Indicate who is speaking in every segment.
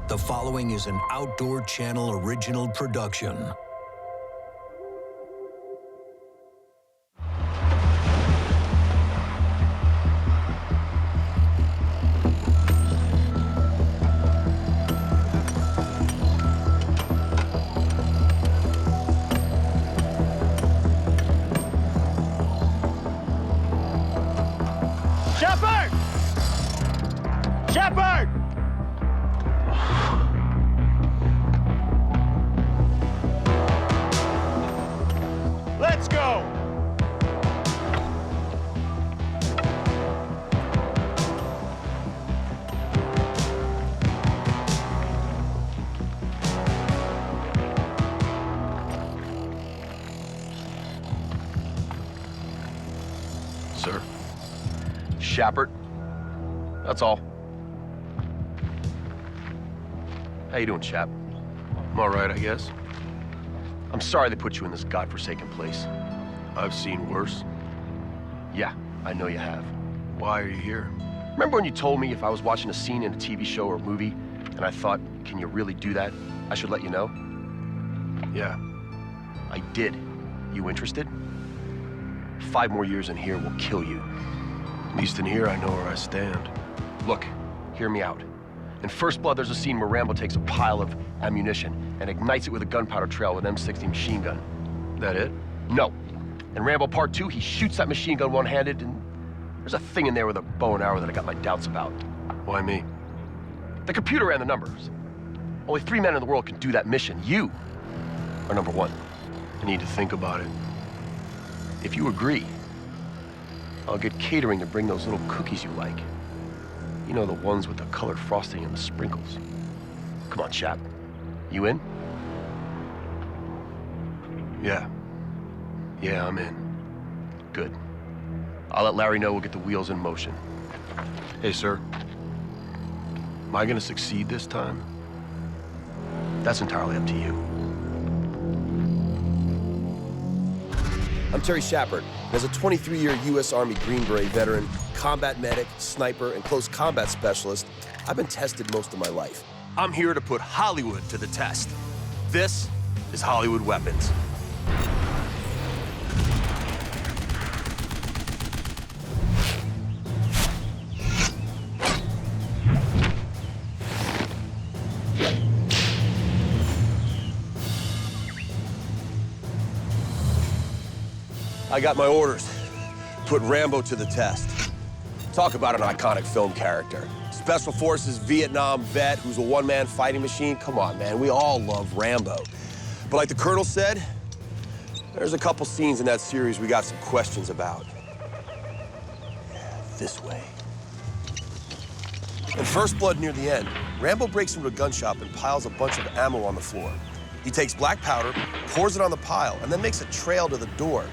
Speaker 1: The following is an Outdoor Channel original production.
Speaker 2: Shappert! Shappert! Let's go!
Speaker 3: Sir. Shappert. That's all. How you doing, chap? I'm all right, I guess. I'm sorry they put you in this godforsaken place. I've seen worse. Yeah, I know you have. Why are you here? Remember when you told me if I was watching a scene in a TV show or a movie, and I thought, can you really do that? I should let you know? Yeah. I did. You interested? 5 more years in here will kill you. At least in here, I know where I stand. Look, hear me out. In First Blood, there's a scene where Rambo takes a pile of ammunition and ignites it with a gunpowder trail with M60 machine gun. That it? No. In Rambo Part 2, he shoots that machine gun one-handed, and there's a thing in there with a bow and arrow that I got my doubts about. Why me? The computer ran the numbers. Only 3 men in the world can do that mission. You are number 1. I need to think about it. If you agree, I'll get catering to bring those little cookies you like. You know, the ones with the colored frosting and the sprinkles. Come on, chap. You in? Yeah. Yeah, I'm in. Good. I'll let Larry know we'll get the wheels in motion. Hey, sir. Am I gonna succeed this time? That's entirely up to you.
Speaker 4: I'm Terry Shappert. As a 23-year U.S. Army Green Beret veteran, combat medic, sniper, and close combat specialist, I've been tested most of my life. I'm here to put Hollywood to the test. This is Hollywood Weapons. I got my orders. Put Rambo to the test. Talk about an iconic film character. Special Forces Vietnam vet who's a one-man fighting machine. Come on, man, we all love Rambo. But like the Colonel said, there's a couple scenes in that series we got some questions about. Yeah, this way. In First Blood near the end, Rambo breaks into a gun shop and piles a bunch of ammo on the floor. He takes black powder, pours it on the pile, and then makes a trail to the door.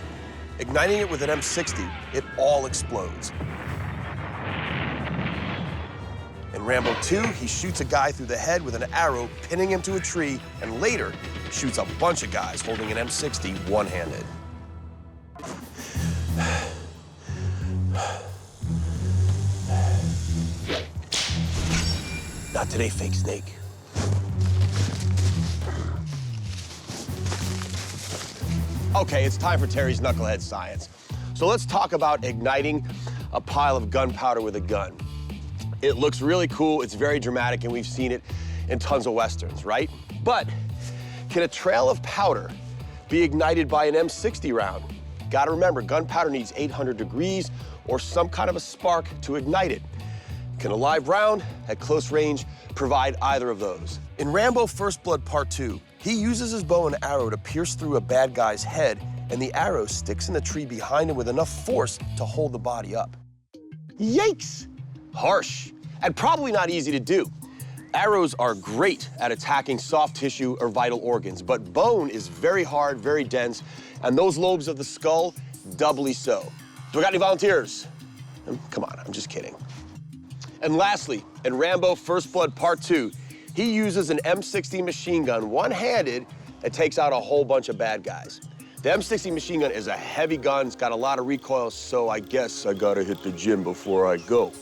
Speaker 4: Igniting it with an M60, it all explodes. In Rambo 2, he shoots a guy through the head with an arrow, pinning him to a tree, and later shoots a bunch of guys holding an M60 one-handed. Not today, fake snake. Okay, it's time for Terry's Knucklehead Science. So let's talk about igniting a pile of gunpowder with a gun. It looks really cool, it's very dramatic, and we've seen it in tons of Westerns, right? But can a trail of powder be ignited by an M60 round? Gotta remember, gunpowder needs 800 degrees or some kind of a spark to ignite it. Can a live round at close range provide either of those? In Rambo First Blood Part 2, he uses his bow and arrow to pierce through a bad guy's head, and the arrow sticks in the tree behind him with enough force to hold the body up. Yikes! Harsh, and probably not easy to do. Arrows are great at attacking soft tissue or vital organs, but bone is very hard, very dense, and those lobes of the skull, doubly so. Do I got any volunteers? Come on, I'm just kidding. And lastly, in Rambo First Blood Part 2, he uses an M60 machine gun one-handed that takes out a whole bunch of bad guys. The M60 machine gun is a heavy gun, it's got a lot of recoil, so I guess I gotta hit the gym before I go.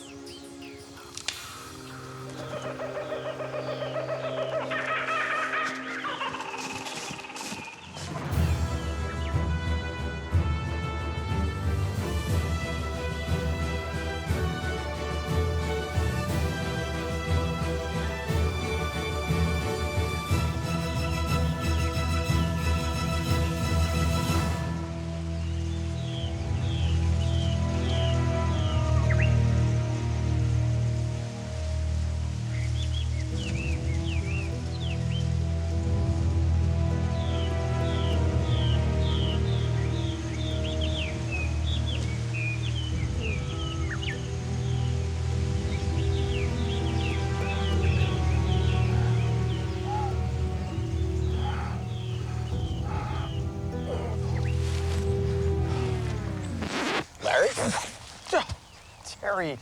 Speaker 5: Terry,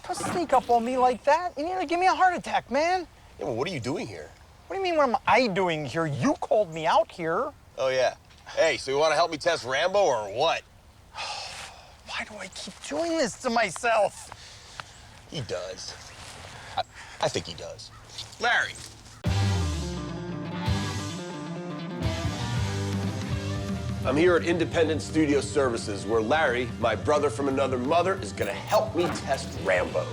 Speaker 5: don't sneak up on me like that. You need to give me a heart attack, man.
Speaker 4: Yeah, well, what are you doing here?
Speaker 5: What do you mean, what am I doing here? You called me out here.
Speaker 4: Oh, yeah. Hey, so you want to help me test Rambo or what?
Speaker 5: Why do I keep doing this to myself?
Speaker 4: He does. I think he does. Larry. I'm here at Independent Studio Services, where Larry, my brother from another mother, is gonna help me test Rambo.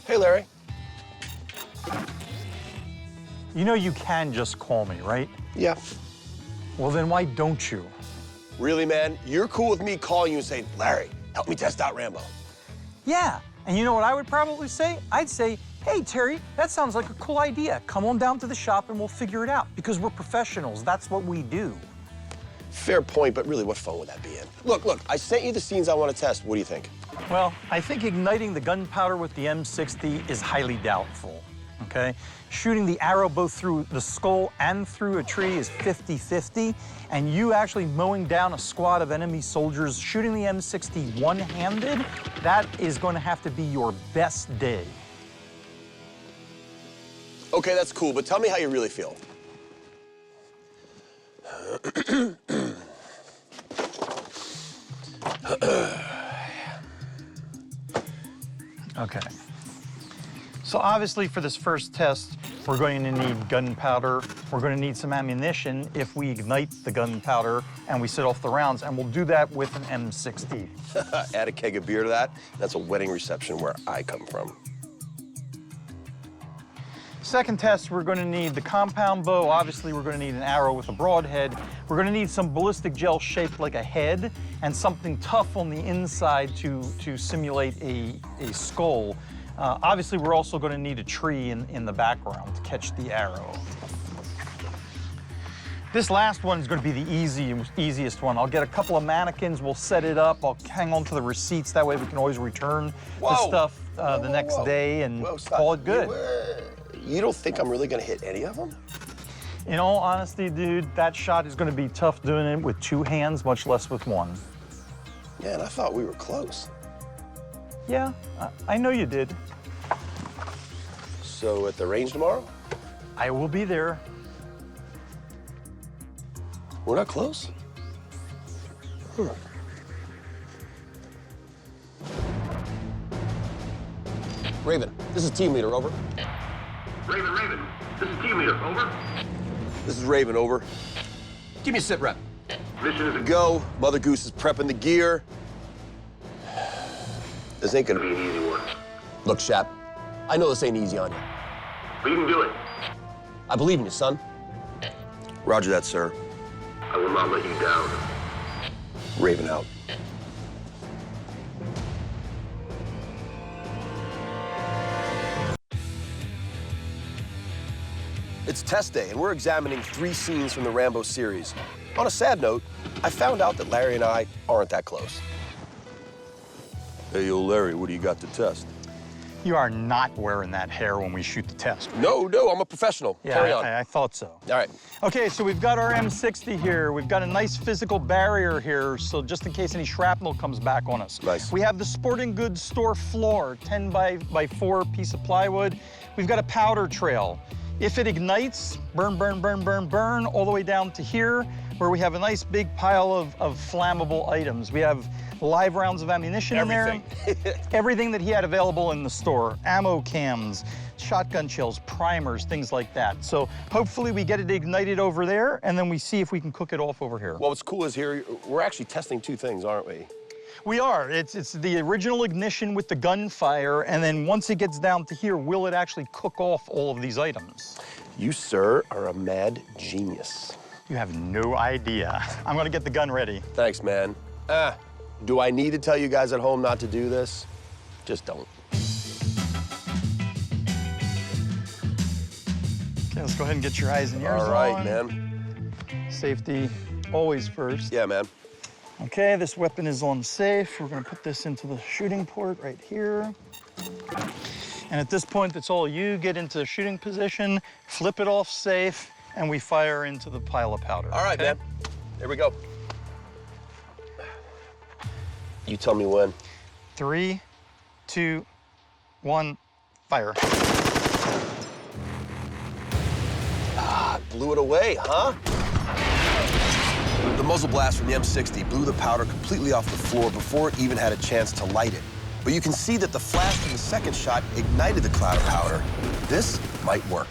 Speaker 4: Hey, Larry.
Speaker 5: You know you can just call me, right?
Speaker 4: Yeah.
Speaker 5: Well, then why don't you?
Speaker 4: Really, man? You're cool with me calling you and saying, Larry, help me test out Rambo?
Speaker 5: Yeah, and you know what I would probably say? I'd say, hey, Terry, that sounds like a cool idea. Come on down to the shop and we'll figure it out, because we're professionals. That's what we do.
Speaker 4: Fair point, but really, what phone would that be in? Look, I sent you the scenes I want to test. What do you think?
Speaker 5: Well, I think igniting the gunpowder with the M60 is highly doubtful, okay? Shooting the arrow both through the skull and through a tree is 50-50, and you actually mowing down a squad of enemy soldiers shooting the M60 one-handed, that is going to have to be your best day.
Speaker 4: Okay, that's cool, but tell me how you really feel.
Speaker 5: Okay. So obviously for this first test, we're going to need gunpowder. We're going to need some ammunition if we ignite the gunpowder and we set off the rounds, and we'll do that with an M60.
Speaker 4: Add a keg of beer to that. That's a wedding reception where I come from.
Speaker 5: Second test, we're going to need the compound bow. Obviously, we're going to need an arrow with a broadhead. We're going to need some ballistic gel shaped like a head and something tough on the inside to simulate a skull. Obviously, we're also going to need a tree in the background to catch the arrow. This last one is going to be the easiest one. I'll get a couple of mannequins, we'll set it up, I'll hang on to the receipts, that way we can always return the stuff the next day and call it good.
Speaker 4: You don't think I'm really gonna hit any of them?
Speaker 5: In all honesty, dude, that shot is gonna be tough doing it with two hands, much less with one.
Speaker 4: Yeah, and I thought we were close.
Speaker 5: Yeah, I know you did.
Speaker 4: So at the range tomorrow?
Speaker 5: I will be there.
Speaker 4: We're not close? Raven, this is team leader, over.
Speaker 3: Raven, this is team leader, over.
Speaker 4: This is Raven, over.
Speaker 3: Give me a sit rep.
Speaker 4: Mission is a go. Mother Goose is prepping the gear. This ain't gonna be an easy one. Look, Shap, I know this ain't easy on you.
Speaker 3: But you can do it.
Speaker 4: I believe in you, son. Roger that, sir.
Speaker 3: I will not let you down.
Speaker 4: Raven out. It's test day, and we're examining 3 scenes from the Rambo series. On a sad note, I found out that Larry and I aren't that close. Hey, yo, Larry, what do you got to test?
Speaker 5: You are not wearing that hair when we shoot the test.
Speaker 4: No, I'm a professional.
Speaker 5: Yeah,
Speaker 4: Carry on.
Speaker 5: I thought so.
Speaker 4: All right.
Speaker 5: Okay, so we've got our M60 here. We've got a nice physical barrier here, so just in case any shrapnel comes back on us.
Speaker 4: Nice.
Speaker 5: We have the sporting goods store floor, 10 by 4 piece of plywood. We've got a powder trail. If it ignites, burn, burn, burn, burn, burn, all the way down to here, where we have a nice big pile of flammable items. We have live rounds of ammunition in there. Everything that he had available in the store. Ammo cams, shotgun shells, primers, things like that. So hopefully we get it ignited over there, and then we see if we can cook it off over here.
Speaker 4: Well, what's cool is here, we're actually testing 2 things, aren't we?
Speaker 5: We are. It's the original ignition with the gunfire, and then once it gets down to here, will it actually cook off all of these items?
Speaker 4: You, sir, are a mad genius.
Speaker 5: You have no idea. I'm gonna get the gun ready.
Speaker 4: Thanks, man. Do I need to tell you guys at home not to do this? Just don't.
Speaker 5: Okay, let's go ahead and get your eyes and ears on.
Speaker 4: All right, man.
Speaker 5: Safety always first.
Speaker 4: Yeah, man.
Speaker 5: Okay, this weapon is on safe. We're gonna put this into the shooting port right here. And at this point, it's all you. Get into shooting position, flip it off safe, and we fire into the pile of powder.
Speaker 4: All right,
Speaker 5: okay?
Speaker 4: man. Here we go. You tell me when.
Speaker 5: 3, 2, 1, fire.
Speaker 4: Blew it away, huh? The muzzle blast from the M60 blew the powder completely off the floor before it even had a chance to light it. But you can see that the flash from the second shot ignited the cloud of powder. This might work.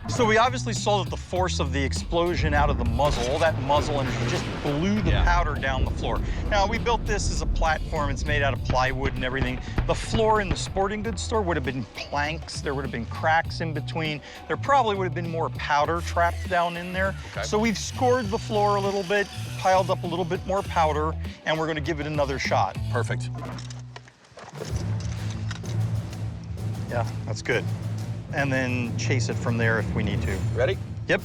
Speaker 5: So we obviously saw that the force of the explosion out of the muzzle, all that muzzle energy just blew the powder down the floor. Now, we built this as a platform. It's made out of plywood and everything. The floor in the sporting goods store would have been planks. There would have been cracks in between. There probably would have been more powder trapped down in there. Okay. So we've scored the floor a little bit, piled up a little bit more powder, and we're gonna give it another shot.
Speaker 4: Perfect.
Speaker 5: Yeah, that's good. And then chase it from there if we need to.
Speaker 4: Ready?
Speaker 5: Yep.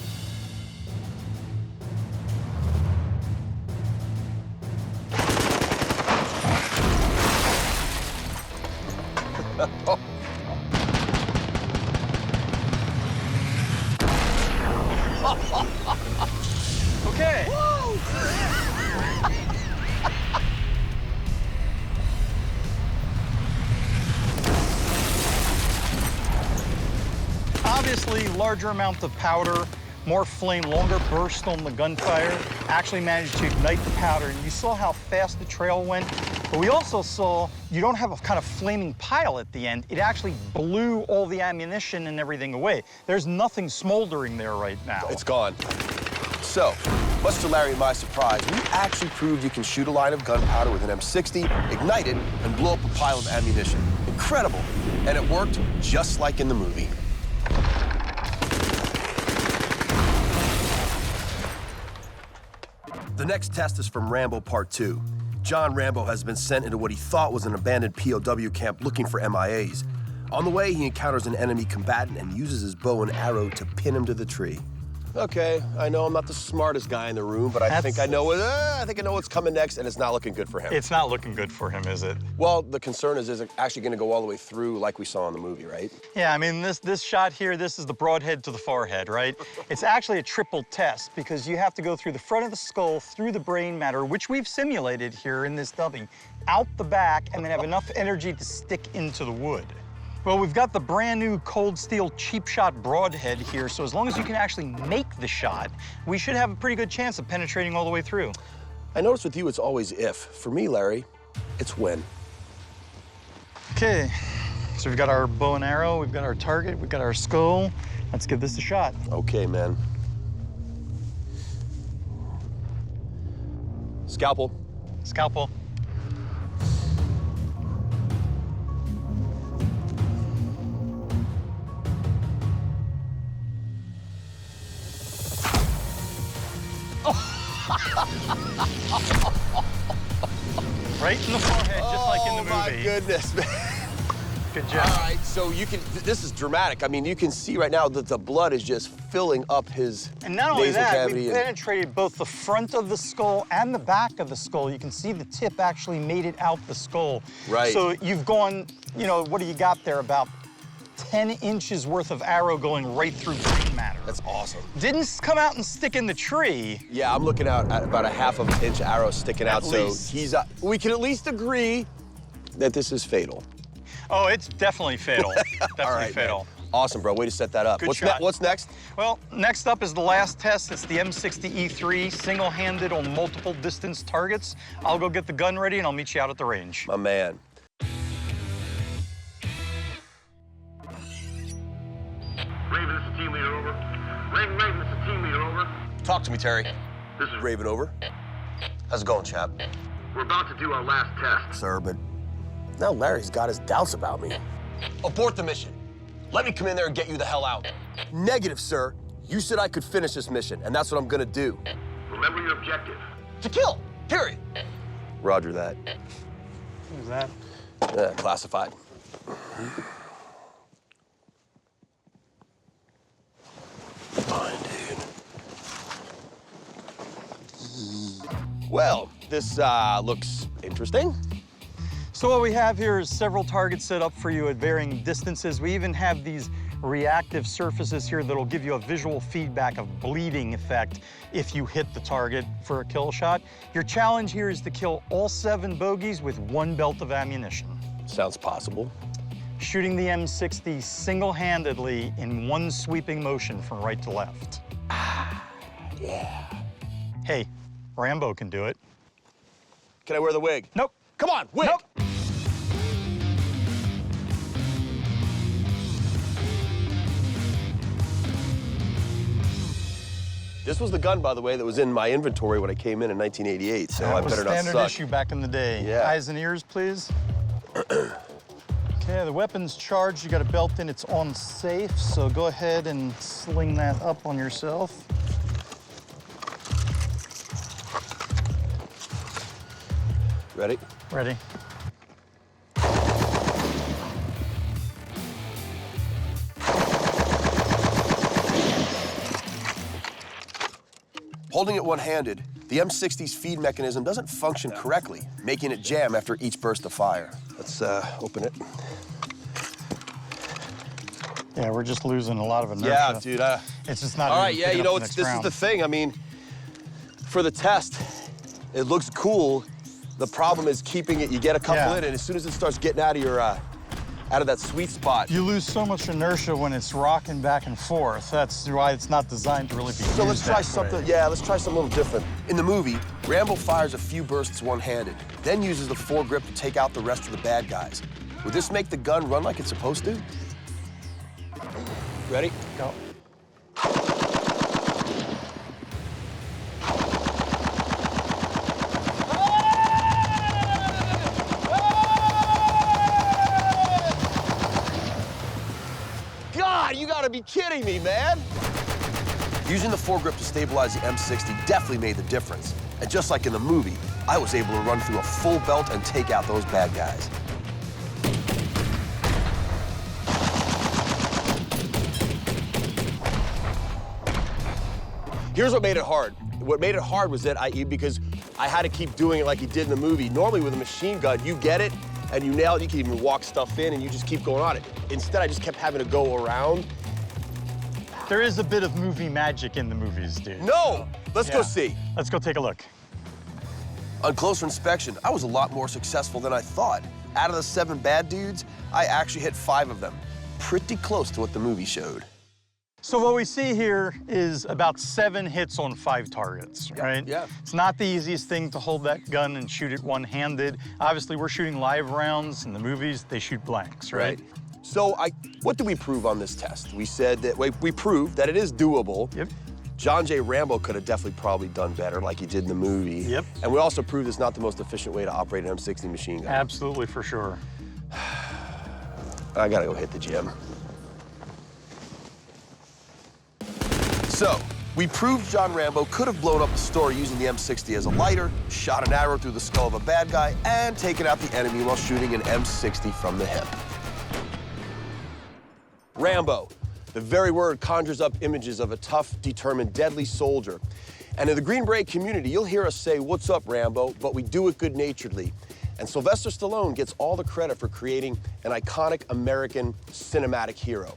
Speaker 5: Okay. Obviously, larger amount of powder, more flame, longer burst on the gunfire, actually managed to ignite the powder. And you saw how fast the trail went, but we also saw you don't have a kind of flaming pile at the end. It actually blew all the ammunition and everything away. There's nothing smoldering there right now.
Speaker 4: It's gone. So, much to Larry and my surprise, we actually proved you can shoot a line of gunpowder with an M60, ignite it, and blow up a pile of ammunition. Incredible. And it worked just like in the movie. The next test is from Rambo Part 2. John Rambo has been sent into what he thought was an abandoned POW camp looking for MIAs. On the way, he encounters an enemy combatant and uses his bow and arrow to pin him to the tree. Okay, I know I'm not the smartest guy in the room, but I think I know what's coming next, and it's not looking good for him.
Speaker 5: It's not looking good for him, is it?
Speaker 4: Well, the concern is it actually going to go all the way through like we saw in the movie, right?
Speaker 5: Yeah, I mean, this shot here, this is the broadhead to the forehead, right? It's actually a triple test because you have to go through the front of the skull, through the brain matter, which we've simulated here in this dummy, out the back, and then have enough energy to stick into the wood. Well, we've got the brand new cold steel cheap shot broadhead here, so as long as you can actually make the shot, we should have a pretty good chance of penetrating all the way through.
Speaker 4: I notice with you, it's always if. For me, Larry, it's when.
Speaker 5: Okay, so we've got our bow and arrow, we've got our target, we've got our skull. Let's give this a shot.
Speaker 4: Okay, man. Scalpel.
Speaker 5: Scalpel. Right in the forehead, just like in the movie.
Speaker 4: Oh, my goodness, man.
Speaker 5: Good job.
Speaker 4: All right, so you can, this is dramatic. I mean, you can see right now that the blood is just filling up his
Speaker 5: And not only
Speaker 4: nasal
Speaker 5: that,
Speaker 4: cavity
Speaker 5: we penetrated both the front of the skull and the back of the skull. You can see the tip actually made it out the skull.
Speaker 4: Right.
Speaker 5: So you've gone, you know, what do you got there? About 10 inches worth of arrow going right through brain matter.
Speaker 4: That's awesome.
Speaker 5: Didn't come out and stick in the tree.
Speaker 4: Yeah, I'm looking out at about a half-inch arrow sticking out, so he's, we can at least agree that this is fatal.
Speaker 5: Oh, it's definitely fatal. Definitely
Speaker 4: All right,
Speaker 5: fatal.
Speaker 4: man. Awesome, bro. Way to set that up.
Speaker 5: Good shot.
Speaker 4: What's next?
Speaker 5: Well, next up is the last test. It's the M60 E3, single-handed on multiple distance targets. I'll go get the gun ready, and I'll meet you out at the range.
Speaker 4: My man.
Speaker 2: Raven, this is team leader, over. Raven, this is team leader, over.
Speaker 4: Talk to me, Terry.
Speaker 2: This is
Speaker 4: Raven, over. How's it going, chap?
Speaker 2: We're about to do our last test.
Speaker 4: Sir, but now Larry's got his doubts about me. Abort the mission. Let me come in there and get you the hell out. Negative, sir. You said I could finish this mission, and that's what I'm gonna do.
Speaker 2: Remember your objective.
Speaker 4: To kill, period. Roger that.
Speaker 5: Who's that?
Speaker 4: Classified. Fine, dude. Well, this looks interesting.
Speaker 5: So what we have here is several targets set up for you at varying distances. We even have these reactive surfaces here that'll give you a visual feedback of bleeding effect if you hit the target for a kill shot. Your challenge here is to kill all 7 bogeys with 1 belt of ammunition.
Speaker 4: Sounds possible.
Speaker 5: Shooting the M60 single-handedly in 1 sweeping motion from right to left.
Speaker 4: Yeah.
Speaker 5: Hey, Rambo can do it.
Speaker 4: Can I wear the wig?
Speaker 5: Nope.
Speaker 4: Come on, wig!
Speaker 5: Nope.
Speaker 4: This was the gun, by the way, that was in my inventory when I came in 1988, so
Speaker 5: That
Speaker 4: I
Speaker 5: was
Speaker 4: better not
Speaker 5: standard
Speaker 4: suck.
Speaker 5: issue back in the day.
Speaker 4: Yeah.
Speaker 5: Eyes and ears, please. Okay, the weapon's charged. You got a belt in, it's on safe, so go ahead and sling that up on yourself.
Speaker 4: Ready?
Speaker 5: Ready.
Speaker 4: Holding it one-handed, the M60's feed mechanism doesn't function correctly, making it jam after each burst of fire. Let's open it.
Speaker 5: Yeah, we're just losing a lot of inertia.
Speaker 4: Yeah, dude.
Speaker 5: It's just not.
Speaker 4: All right,
Speaker 5: even
Speaker 4: yeah,
Speaker 5: picking
Speaker 4: you
Speaker 5: up
Speaker 4: know,
Speaker 5: the
Speaker 4: this
Speaker 5: next
Speaker 4: is
Speaker 5: round.
Speaker 4: the thing. I mean, for the test, it looks cool. The problem is keeping it. You get a couple in, and as soon as it starts getting out of your, out of that sweet spot.
Speaker 5: You lose so much inertia when it's rocking back and forth. That's why it's not designed to really be
Speaker 4: So let's
Speaker 5: used
Speaker 4: try
Speaker 5: that
Speaker 4: something.
Speaker 5: way.
Speaker 4: Yeah, let's try something a little different. In the movie, Rambo fires a few bursts one-handed, then uses the foregrip to take out the rest of the bad guys. Would this make the gun run like it's supposed to? Ready?
Speaker 5: Go.
Speaker 4: God, you gotta be kidding me, man! Using the foregrip to stabilize the M60 definitely made the difference. And just like in the movie, I was able to run through a full belt and take out those bad guys. Here's what made it hard. What made it hard was that because I had to keep doing it like he did in the movie. Normally with a machine gun, you get it and you nail it, you can even walk stuff in and you just keep going on it. Instead, I just kept having to go around.
Speaker 5: There is a bit of movie magic in the movies, dude.
Speaker 4: No! Let's go
Speaker 5: Yeah.
Speaker 4: see.
Speaker 5: Let's go take a look.
Speaker 4: On closer inspection, I was a lot more successful than I thought. Out of the 7 bad dudes, I actually hit 5 of them. Pretty close to what the movie showed.
Speaker 5: So what we see here is about 7 hits on 5 targets, right?
Speaker 4: yeah.
Speaker 5: It's not the easiest thing to hold that gun and shoot it one-handed. Obviously, we're shooting live rounds. In the movies, they shoot blanks, right?
Speaker 4: So what did we prove on this test? We said that we proved that it is doable.
Speaker 5: Yep.
Speaker 4: John J. Rambo could have definitely probably done better like he did in the movie.
Speaker 5: Yep.
Speaker 4: And we also proved it's not the most efficient way to operate an M60 machine gun.
Speaker 5: Absolutely, for sure.
Speaker 4: I gotta go hit the gym. So, we proved John Rambo could have blown up a store using the M60 as a lighter, shot an arrow through the skull of a bad guy, and taken out the enemy while shooting an M60 from the hip. Rambo. The very word conjures up images of a tough, determined, deadly soldier. And in the Green Beret community, you'll hear us say, "What's up, Rambo?" but we do it good-naturedly. And Sylvester Stallone gets all the credit for creating an iconic American cinematic hero.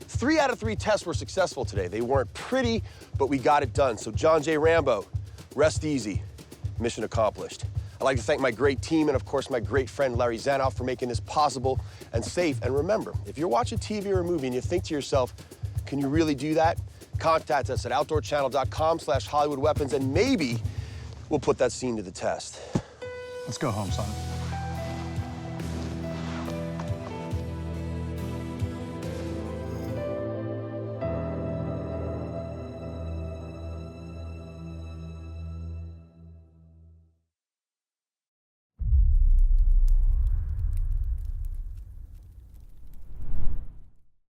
Speaker 4: 3 out of 3 tests were successful today. They weren't pretty, but we got it done. So John J. Rambo, rest easy. Mission accomplished. I'd like to thank my great team and, of course, my great friend Larry Zanoff for making this possible and safe. And remember, if you're watching TV or a movie and you think to yourself, can you really do that? Contact us at outdoorchannel.com/HollywoodWeapons, and maybe we'll put that scene to the test.
Speaker 5: Let's go home, son.